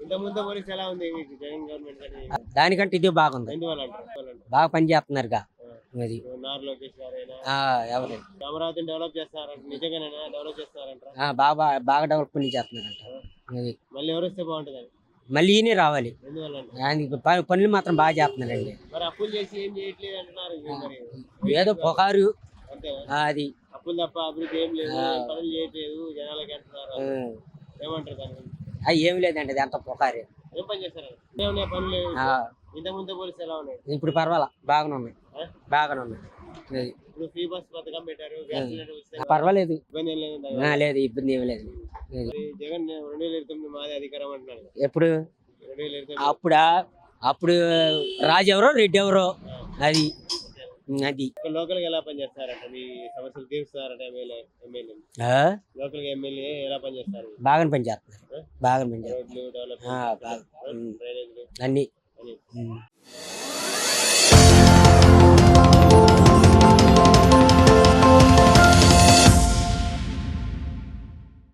ఇంతకుముందు పోలీసు ఎలా ఉంది మీకు జగన్ గవర్నమెంట్ కానీ దానికంటే ఇది బాగుంది, ఎందువల్ల అంటారు? బాగా పని చేస్తున్నారుగా. అది నార్ లోకేష్ గారైనా ఎవరు అమరావతిని డెవలప్ చేస్తారంట, నిజంగానైనా డెవలప్ చేస్తారంట? బాగా బాగా డెవలప్మెంట్ చేస్తున్నారంట. అది మళ్ళీ ఎవరు వస్తే బాగుంటుంది? మళ్ళీ ఈయనే రావాలి. ఎందువల్ల? ఆయనకి పనులు మాత్రం బాగా చేస్తున్నారండి. మరి అప్పులు చేసి ఏం చేయట్లేదు అంటున్నారు మరి. ఏదో పొగారు అంతే, అది అప్పులు తప్ప అభివృద్ధి ఏం లేదు, పనులు చేయట్లేదు జనాలకి అంటున్నారు. ఏమంటారు దాని గురించి? అది ఏమి లేదండి, అది అంత పొగారు. ఏం పని చేస్తారు? ఏమన్నా పనులు లేవు. ఇంతకుముందు పోలీసు ఎలా ఉన్నాయి? ఇప్పుడు పర్వాలా, బాగానే ఉన్నాయి, బాగానే ఉన్నాయి. అది ఇప్పుడు ఫ్రీ బస్ పథకం పెట్టారు, గ్యాస్ సిలిండర్ వస్తే పర్వాలేదు, ఇబ్బంది ఏం లేదు. లేదు ఇబ్బంది ఏమి లేదు. మరి జగన్ 2029 మాదే అధికారం అంటున్నారు. ఎప్పుడు 2029 అప్పుడు రాజు ఎవరో రెడ్డి ఎవరో అది అది లోకల్ గా ఎలా పనిచేస్తారంట? మీ సమస్యలు తీరుస్తారంట ఎమ్మెల్యే? లోకల్ గా ఎమ్మెల్యే ఎలా పనిచేస్తారు? బాగానే పని చేస్తున్నారు, బాగానే పని చేస్తారు. రోడ్లు డెవలప్, బాగా డ్రైనేజీలు అన్ని అని.